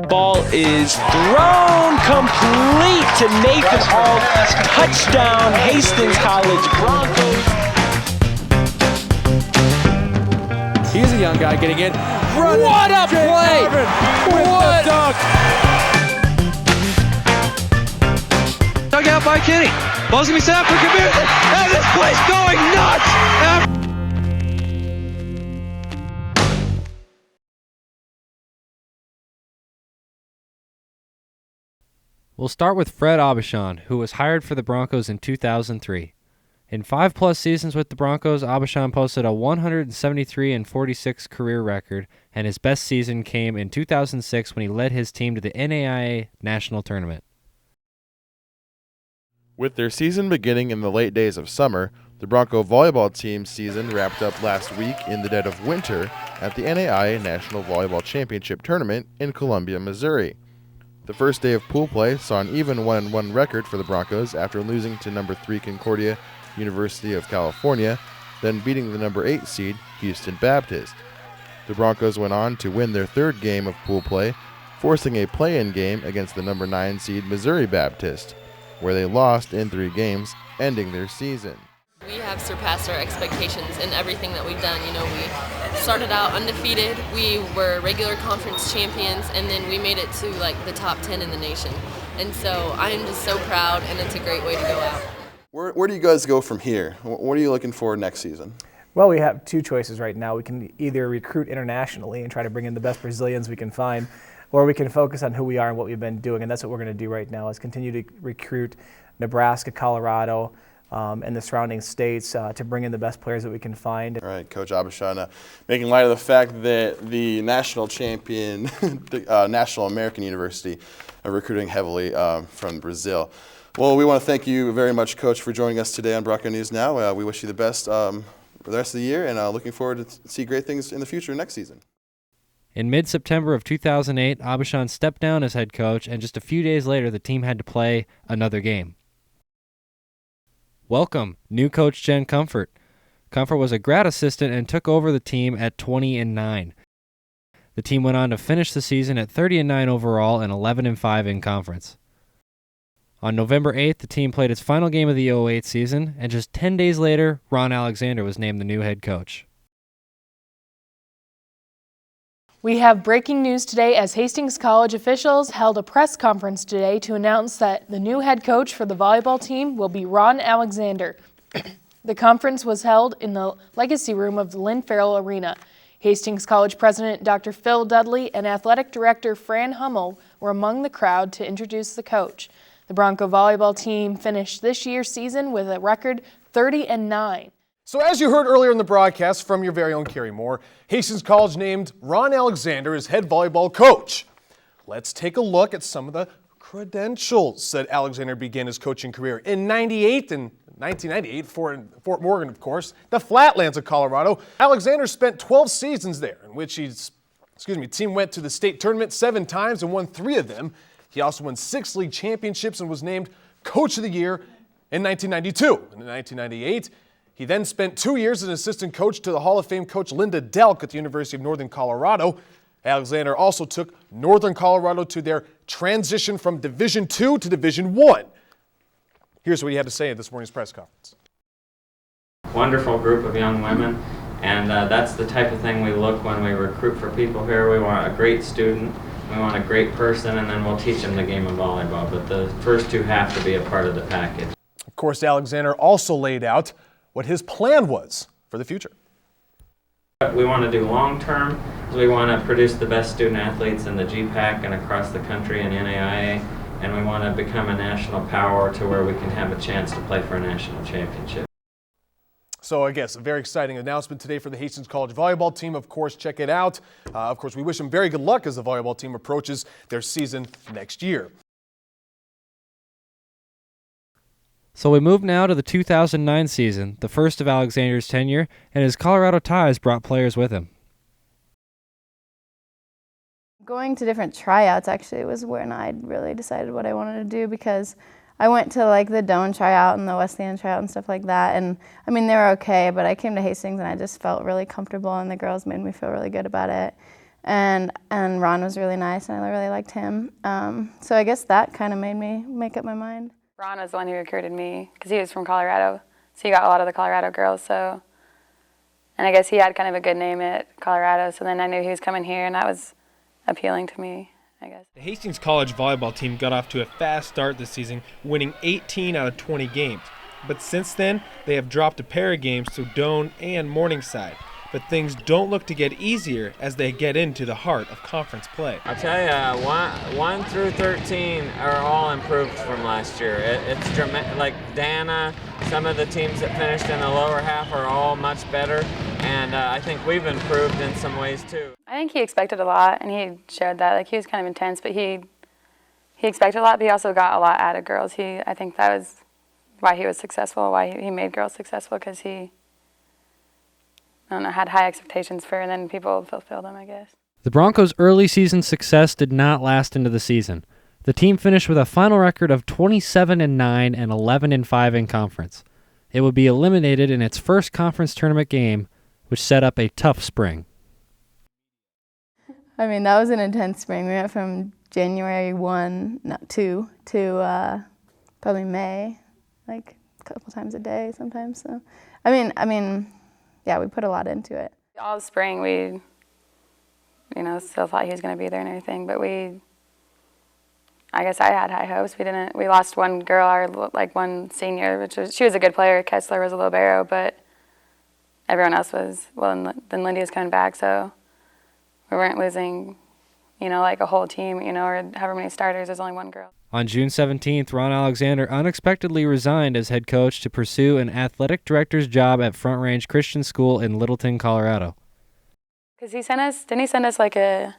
Ball is thrown complete to Nathan Hall. Touchdown, Hastings College Broncos. He's a young guy getting in. What a play! What? Dug out by Kenny. Ball's gonna be set up for conversion. And this play's going nuts! We'll start with Fred Abashan, who was hired for the Broncos in 2003. In 5+ seasons with the Broncos, Abashan posted a 173-46 career record, and his best season came in 2006 when he led his team to the NAIA National Tournament. With their season beginning in the late days of summer, the Bronco volleyball team's season wrapped up last week in the dead of winter at the NAIA National Volleyball Championship Tournament in Columbia, Missouri. The first day of pool play saw an even 1-1 record for the Broncos after losing to number 3 Concordia University of California, then beating the number 8 seed Houston Baptist. The Broncos went on to win their third game of pool play, forcing a play-in game against the number 9 seed Missouri Baptist, where they lost in 3 games, ending their season. We have surpassed our expectations in everything that we've done. You know, we started out undefeated, we were regular conference champions, and then we made it to like the top 10 in the nation. And so I am just so proud, and it's a great way to go out. Where do you guys go from here? What are you looking for next season? Well, we have 2 choices right now. We can either recruit internationally and try to bring in the best Brazilians we can find, or we can focus on who we are and what we've been doing, and that's what we're going to do right now, is continue to recruit Nebraska, Colorado, and the surrounding states to bring in the best players that we can find. All right, Coach Abashan, making light of the fact that the national champion, the National American University, are recruiting heavily from Brazil. Well, we want to thank you very much, Coach, for joining us today on Bronco News Now. We wish you the best for the rest of the year, and looking forward to see great things in the future next season. In mid-September of 2008, Abashan stepped down as head coach, and just a few days later, the team had to play another game. Welcome, new coach Jen Comfort. Comfort was a grad assistant and took over the team at 20-9. The team went on to finish the season at 30-9 overall and 11-5 in conference. On November 8th, the team played its final game of the 2008 season, and just 10 days later, Ron Alexander was named the new head coach. We have breaking news today as Hastings College officials held a press conference today to announce that the new head coach for the volleyball team will be Ron Alexander. The conference was held in the Legacy Room of the Lynn Farrell Arena. Hastings College President Dr. Phil Dudley and Athletic Director Fran Hummel were among the crowd to introduce the coach. The Bronco volleyball team finished this year's season with a record 30-9. So as you heard earlier in the broadcast from your very own Carrie Moore, Hastings College named Ron Alexander as head volleyball coach. Let's take a look at some of the credentials that Alexander began his coaching career in 1998 for Fort Morgan, of course, the Flatlands of Colorado. Alexander spent 12 seasons there, in which team went to the state tournament 7 times and won 3 of them. He also won 6 league championships and was named Coach of the Year in 1992. And in 1998, he then spent 2 years as an assistant coach to the Hall of Fame coach Linda Delk at the University of Northern Colorado. Alexander also took Northern Colorado to their transition from Division II to Division I. Here's what he had to say at this morning's press conference. Wonderful group of young women, and that's the type of thing we look when we recruit for people here. We want a great student, we want a great person, and then we'll teach them the game of volleyball. But the first 2 have to be a part of the package. Of course, Alexander also laid out what his plan was for the future. What we want to do long-term is we want to produce the best student athletes in the GPAC and across the country in NAIA, and we want to become a national power to where we can have a chance to play for a national championship. So I guess a very exciting announcement today for the Hastings College volleyball team. Of course, check it out. Of course, we wish them very good luck as the volleyball team approaches their season next year. So we move now to the 2009 season, the first of Alexander's tenure, and his Colorado ties brought players with him. Going to different tryouts actually was when I really decided what I wanted to do, because I went to like the Doan tryout and the Wesleyan tryout and stuff like that, and I mean they were okay, but I came to Hastings and I just felt really comfortable, and the girls made me feel really good about it. And Ron was really nice, and I really liked him. So I guess that kind of made me make up my mind. Ron was the one who recruited me because he was from Colorado, so he got a lot of the Colorado girls. So, and I guess he had kind of a good name at Colorado, so then I knew he was coming here, and that was appealing to me, I guess. The Hastings College volleyball team got off to a fast start this season, winning 18 out of 20 games. But since then, they have dropped a pair of games to Doan and Morningside. But things don't look to get easier as they get into the heart of conference play. I'll tell you, 1 through 13 are all improved from last year. It's dramatic. Like Dana, some of the teams that finished in the lower half are all much better, and I think we've improved in some ways too. I think he expected a lot, and he showed that. Like, he was kind of intense, but he expected a lot, but he also got a lot out of girls. I think that was why he was successful, why he made girls successful, because he, I don't know, had high expectations for, and then people fulfilled them, I guess. The Broncos' early season success did not last into the season. The team finished with a final record of 27-9 and 11-5 in conference. It would be eliminated in its first conference tournament game, which set up a tough spring. I mean, that was an intense spring. We went from January 2 to probably May, like a couple times a day sometimes. So, I mean, yeah, we put a lot into it. All spring, we, still thought he was going to be there and everything, but I guess I had high hopes. We lost one girl, one senior, she was a good player. Kessler was a libero, but everyone else was, and then Lindy was coming back, so we weren't losing, like a whole team, or however many starters. There's only one girl. On June 17th, Ron Alexander unexpectedly resigned as head coach to pursue an athletic director's job at Front Range Christian School in Littleton, Colorado. Because didn't he send us like a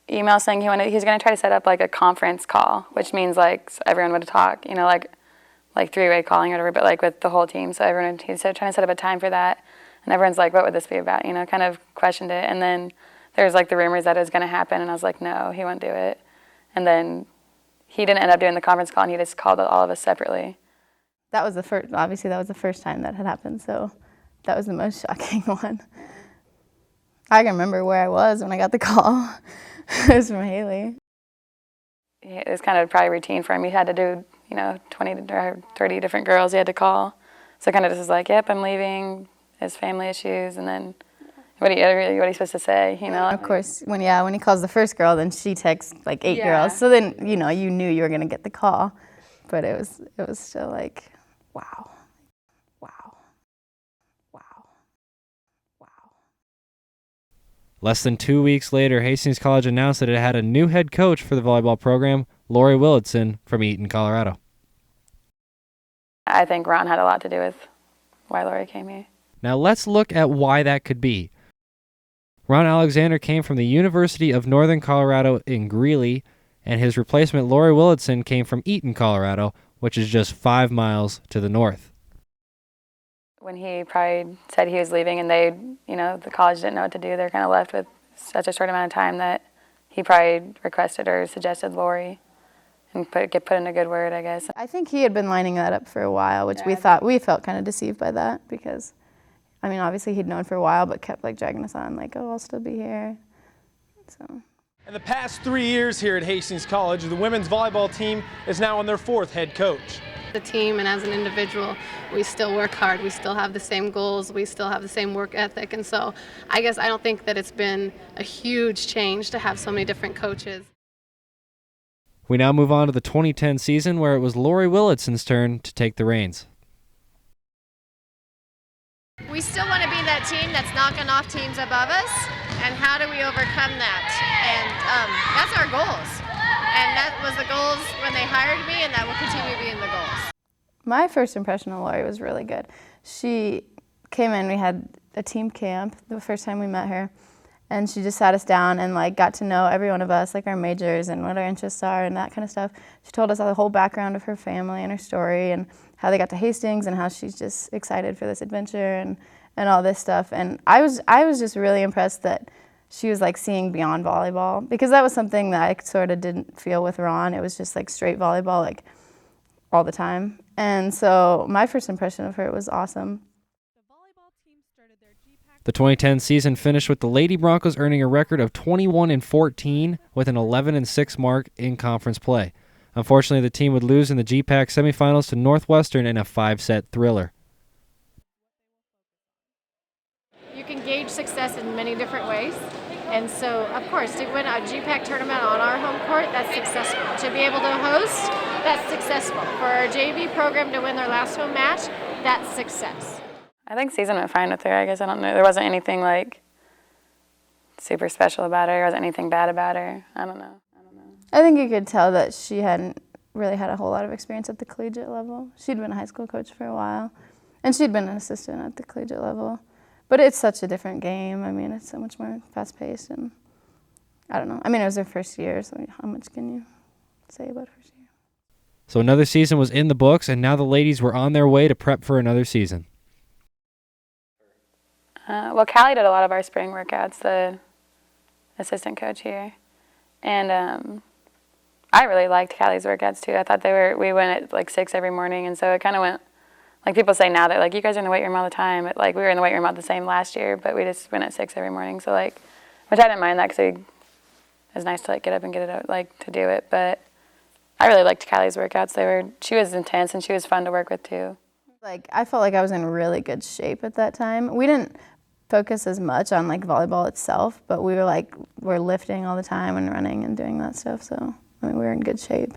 email saying he's going to try to set up like a conference call, which means like everyone would talk, like three-way calling or whatever, but like with the whole team. So he's trying to set up a time for that, and everyone's like, what would this be about? Kind of questioned it, and then there's like the rumors that it was going to happen, and I was like, no, he won't do it. And then he didn't end up doing the conference call, and he just called all of us separately. That was obviously that was the first time that had happened, so that was the most shocking one. I can remember where I was when I got the call. It was from Haley. It was kind of probably routine for him. He had to do, 20 or 30 different girls he had to call. So kind of just was like, yep, I'm leaving, his family issues, and then what are you supposed to say, Of course, when he calls the first girl, then she texts like 8 girls. So then, you knew you were going to get the call. But it was still like, wow. Less than 2 weeks later, Hastings College announced that it had a new head coach for the volleyball program, Lori Willitson from Eaton, Colorado. I think Ron had a lot to do with why Lori came here. Now let's look at why that could be. Ron Alexander came from the University of Northern Colorado in Greeley, and his replacement, Lori Willitson, came from Eaton, Colorado, which is just 5 miles to the north. When he probably said he was leaving and the college didn't know what to do, they're kind of left with such a short amount of time that he probably requested or suggested Lori and get put in a good word, I guess. I think he had been lining that up for a while, which we felt kind of deceived by that because, obviously he'd known for a while, but kept dragging us on, oh, I'll still be here. So. In the past 3 years here at Hastings College, the women's volleyball team is now on their 4th head coach. The team and as an individual, we still work hard. We still have the same goals. We still have the same work ethic. And so I guess I don't think that it's been a huge change to have so many different coaches. We now move on to the 2010 season where it was Lori Willitson's turn to take the reins. We still want to be that team that's knocking off teams above us, and how do we overcome that? And that's our goals. And that was the goals when they hired me, and that will continue being the goals. My first impression of Lori was really good. She came in, we had a team camp the first time we met her, and she just sat us down and got to know every one of us, our majors and what our interests are and that kind of stuff. She told us the whole background of her family and her story and how they got to Hastings and how she's just excited for this adventure and all this stuff. And I was just really impressed that she was seeing beyond volleyball, because that was something that I sort of didn't feel with Ron. It was just straight volleyball. all the time. And so my first impression of her was awesome. The 2010 season finished with the Lady Broncos earning a record of 21-14 with an 11-6 mark in conference play. Unfortunately, the team would lose in the GPAC semifinals to Northwestern in a 5-set thriller. You can gauge success in many different ways. And so, of course, to win a GPAC tournament on our home court, that's successful. To be able to host, that's successful. For our JV program to win their last home match, that's success. I think season went fine with her. I guess I don't know. There wasn't anything like super special about her. There wasn't anything bad about her. I don't know. I think you could tell that she hadn't really had a whole lot of experience at the collegiate level. She'd been a high school coach for a while, and she'd been an assistant at the collegiate level. But it's such a different game. I mean, it's so much more fast-paced, and I don't know. I mean, it was her first year, so how much can you say about first year? So another season was in the books, and now the ladies were on their way to prep for another season. Well, Callie did a lot of our spring workouts, the assistant coach here. And I really liked Callie's workouts too. I thought we went at like 6 every morning, and so it kind of went, like people say now that like you guys are in the weight room all the time. Like we were in the weight room all the same last year, but we just went at 6 every morning. So like, which I didn't mind that because it was nice to like get up and get it out, like to do it. But I really liked Callie's workouts. She was intense and she was fun to work with too. Like I felt like I was in really good shape at that time. We didn't focus as much on like volleyball itself, but we're lifting all the time and running and doing that stuff. So I mean, we were in good shape.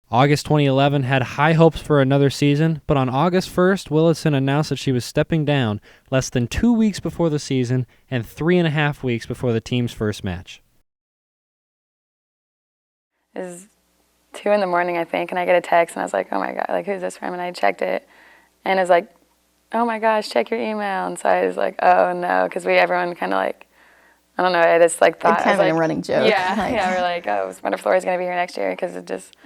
August 2011 had high hopes for another season, but on August 1st, Willitson announced that she was stepping down less than 2 weeks before the season and 3.5 weeks before the team's first match. It was 2 in the morning, I think, and I get a text, and I was like, oh my God, like who's this from? And I checked it, and it was like, oh my gosh, check your email. And so I was like, oh no, because everyone kind of like, I don't know, I just like thought. It's kind of a running joke. Yeah, we're like, oh, I wonder if Lori's going to be here next year, because it just,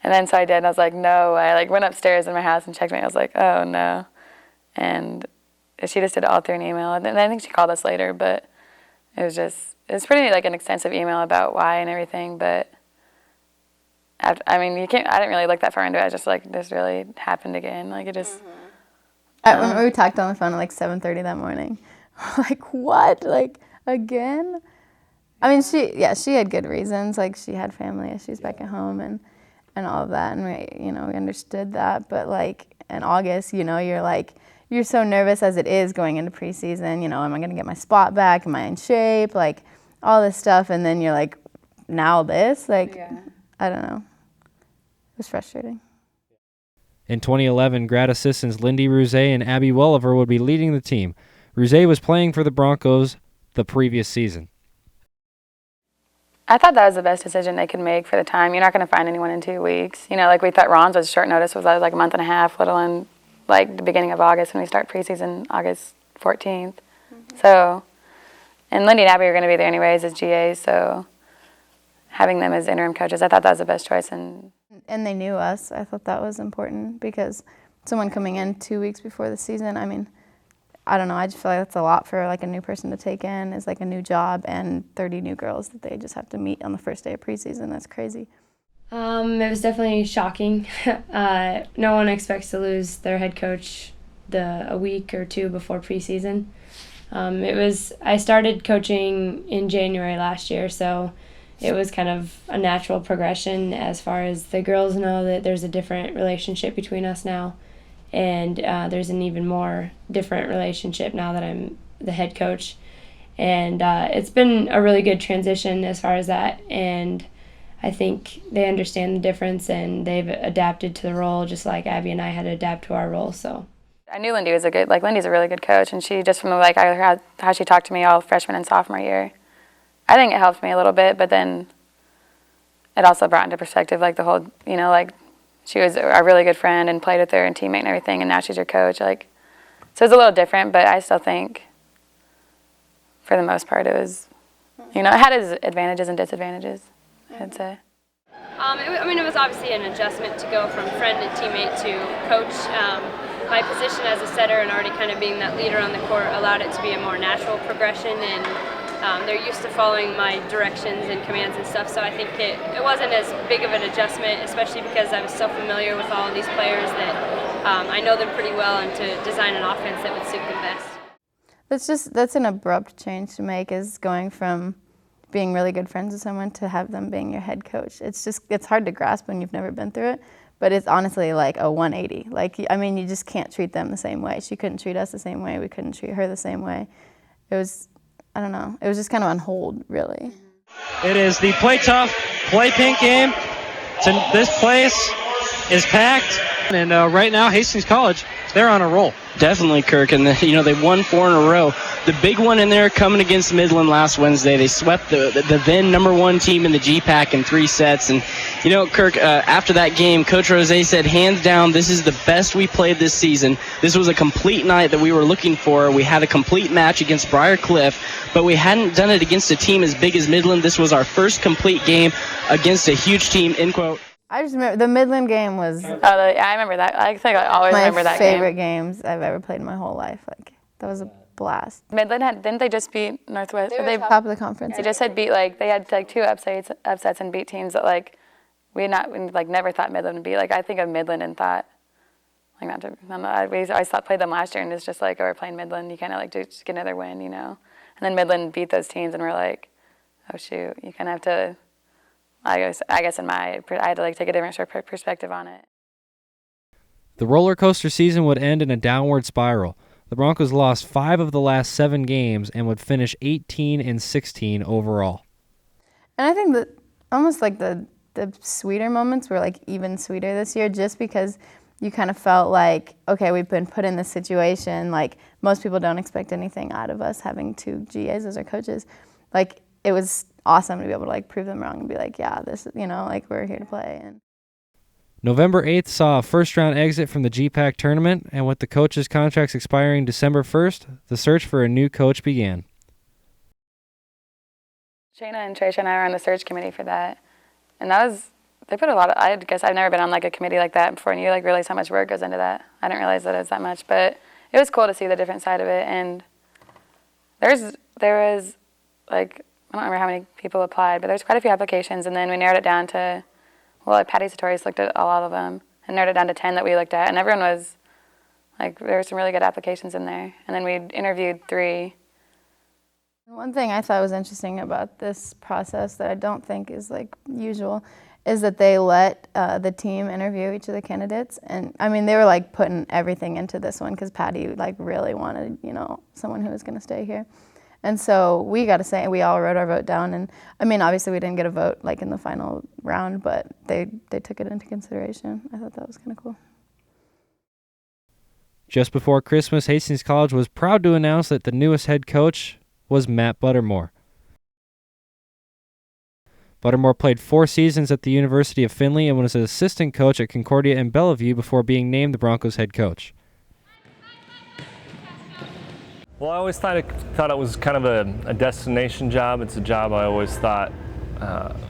and then so I did, and I was like, no. I like went upstairs in my house and checked me. I was like, oh no. And she just did it all through an email. And I think she called us later, but it was pretty like an extensive email about why and everything, but I mean, I didn't really look that far into it. I was just like, this really happened again. Like it just. I remember we talked on the phone at like 7:30 that morning. Like, what? Like, again? I mean, she had good reasons. Like, she had family issues back at home and all of that. And we understood that. But like, in August, you're so nervous as it is going into preseason. Am I going to get my spot back? Am I in shape? Like, all this stuff. And then you're like, now this? Like, I don't know. It was frustrating. In 2011, grad assistants Lindy Ruse and Abby Welliver would be leading the team. Ruse was playing for the Broncos the previous season. I thought that was the best decision they could make for the time. You're not going to find anyone in 2 weeks. Like we thought Ron's was short notice, was like a month and a half, let alone like the beginning of August when we start preseason, August 14th. Mm-hmm. So, and Lindy and Abby were going to be there anyways as GAs, so having them as interim coaches, I thought that was the best choice. And they knew us. I thought that was important because someone coming in 2 weeks before the season, I mean, I don't know, I just feel like that's a lot for like a new person to take in. It's like a new job and 30 new girls that they just have to meet on the first day of preseason. That's crazy. It was definitely shocking. No one expects to lose their head coach a week or two before preseason. I started coaching in January last year, so it was kind of a natural progression as far as the girls know that there's a different relationship between us now. And there's an even more different relationship now that I'm the head coach. And it's been a really good transition as far as that. And I think they understand the difference and they've adapted to the role just like Abby and I had to adapt to our role. So I knew Lindy was Lindy's a really good coach. And she just from how she talked to me all freshman and sophomore year, I think it helped me a little bit, but then it also brought into perspective like the whole, she was a really good friend and played with her and teammate and everything, and now she's your coach. So it's a little different, but I still think for the most part it was, it had its advantages and disadvantages, I'd say. It was obviously an adjustment to go from friend and teammate to coach. My position as a setter and already kind of being that leader on the court allowed it to be a more natural progression, and they're used to following my directions and commands and stuff, so I think it wasn't as big of an adjustment, especially because I was so familiar with all of these players that I know them pretty well, and to design an offense that would suit them best. That's an abrupt change to make, is going from being really good friends with someone to have them being your head coach. It's hard to grasp when you've never been through it, but it's honestly like a 180. Like, I mean, you just can't treat them the same way. She couldn't treat us the same way. We couldn't treat her the same way. It was, I don't know, it was just kind of on hold, really. It is the Play Tough, Play Pink game. This place is packed, and right now Hastings College, they're on a roll. Definitely, Kirk, and they won 4 in a row. The big one in there coming against Midland last Wednesday. They swept the then #1 team in the GPAC in 3 sets. And Kirk, after that game, Coach Rose said, hands down, this is the best we played this season. This was a complete night that we were looking for. We had a complete match against Briar Cliff, but we hadn't done it against a team as big as Midland. This was our first complete game against a huge team, end quote. I just remember the Midland game was I remember that. I think I always remember that game. My favorite games I've ever played in my whole life. Like, that was a blast. Midland didn't they just beat Northwest? They were top of the conference. They just had beat, they had 2 upsets and beat teams that we never thought Midland would beat. I think of Midland and thought, we always played them last year, and it's just we're playing Midland, you kind of just get another win, And then Midland beat those teams, and we're like, oh shoot, you kind of have to. I guess I had to take a different perspective on it. The roller coaster season would end in a downward spiral. The Broncos lost 5 of the last 7 games and would finish 18-16 overall. And I think that almost the sweeter moments were even sweeter this year, just because you kind of felt like, okay, we've been put in this situation. Most people don't expect anything out of us having 2 GAs as our coaches. It was awesome to be able to prove them wrong and be yeah, this, we're here to play. And November 8th saw a first-round exit from the GPAC tournament, and with the coaches' contracts expiring December 1st, the search for a new coach began. Shayna and Trisha and I were on the search committee for that, and they put a lot of, I guess I've never been on a committee like that before, and you realize how much work goes into that. I didn't realize that it was that much, but it was cool to see the different side of it, and there was I don't remember how many people applied, but there's quite a few applications, and then we narrowed it down to, Patty Sartorius looked at a lot of them, and narrowed it down to 10 that we looked at, and everyone was, there were some really good applications in there, and then we interviewed 3. One thing I thought was interesting about this process that I don't think is usual is that they let the team interview each of the candidates, and I mean they were putting everything into this one because Patty really wanted someone who was going to stay here. And so we got to say, we all wrote our vote down, and I mean, obviously we didn't get a vote in the final round, but they took it into consideration. I thought that was kind of cool. Just before Christmas, Hastings College was proud to announce that the newest head coach was Matt Buttermore. Buttermore played 4 seasons at the University of Findlay and was an assistant coach at Concordia and Bellevue before being named the Broncos head coach. Well, I always thought it was kind of a destination job. It's a job I always thought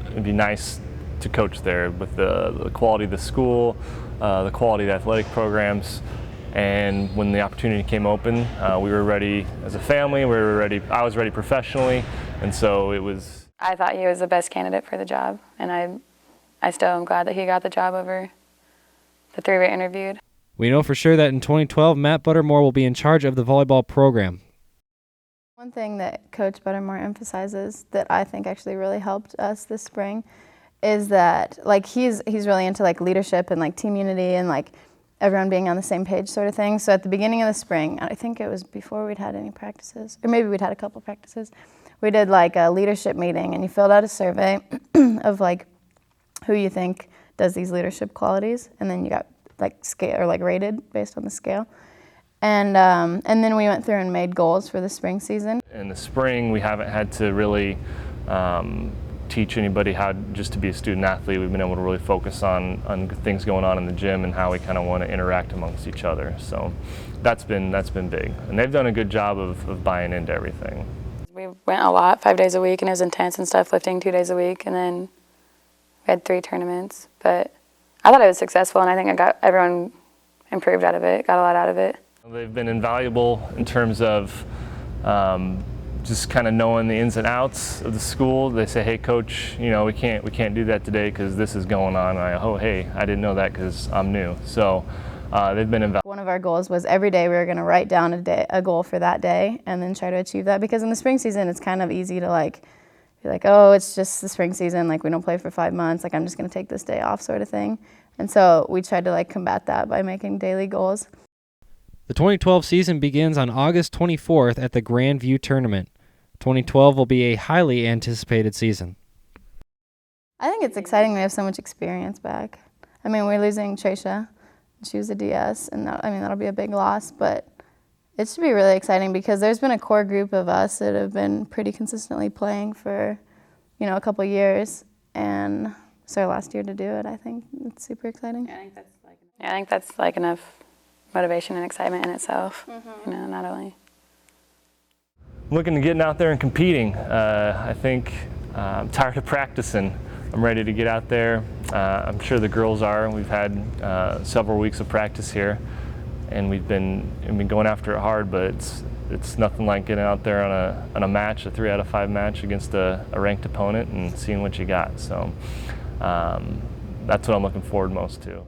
it'd be nice to coach there with the quality of the school, the quality of the athletic programs. And when the opportunity came open, we were ready as a family. We were ready. I was ready professionally, and so it was. I thought he was the best candidate for the job, and I still am glad that he got the job over the 3 we interviewed. We know for sure that in 2012, Matt Buttermore will be in charge of the volleyball program. One thing that Coach Buttermore emphasizes that I think actually really helped us this spring is that he's really into leadership and team unity and everyone being on the same page sort of thing. So at the beginning of the spring, I think it was before we'd had any practices, or maybe we'd had a couple practices, we did a leadership meeting, and you filled out a survey of who you think does these leadership qualities, and then you got scale or rated based on the scale. And then we went through and made goals for the spring season. In the spring, we haven't had to really teach anybody how just to be a student athlete. We've been able to really focus on things going on in the gym and how we kind of want to interact amongst each other. So that's been big, and they've done a good job of buying into everything. We went a lot, 5 days a week, and it was intense and stuff, lifting 2 days a week, and then we had 3 tournaments. But I thought it was successful, and I think everyone improved out of it, got a lot out of it. They've been invaluable in terms of just kind of knowing the ins and outs of the school. They say, hey coach, you know, we can't do that today because this is going on. And hey, I didn't know that because I'm new. So they've been involved. One of our goals was every day we were going to write down a goal for that day and then try to achieve that, because in the spring season it's kind of easy to like be like, oh, it's just the spring season, like we don't play for 5 months, like I'm just going to take this day off sort of thing. And so we tried to like combat that by making daily goals. The 2012 season begins on August 24th at the Grandview Tournament. 2012 will be a highly anticipated season. I think it's exciting we have so much experience back. I mean, we're losing Tresha. She was a DS, and that'll be a big loss, but it should be really exciting because there's been a core group of us that have been pretty consistently playing for, you know, a couple years, and it's our last year to do it. I think it's super exciting. Yeah, I think that's like enough motivation and excitement in itself. You know, not only looking to getting out there and competing. I think I'm tired of practicing. I'm ready to get out there. I'm sure the girls are. We've had several weeks of practice here, and we've been going after it hard. But it's nothing like getting out there on a match, a 3 out of 5 match against a ranked opponent, and seeing what you got. So that's what I'm looking forward most to.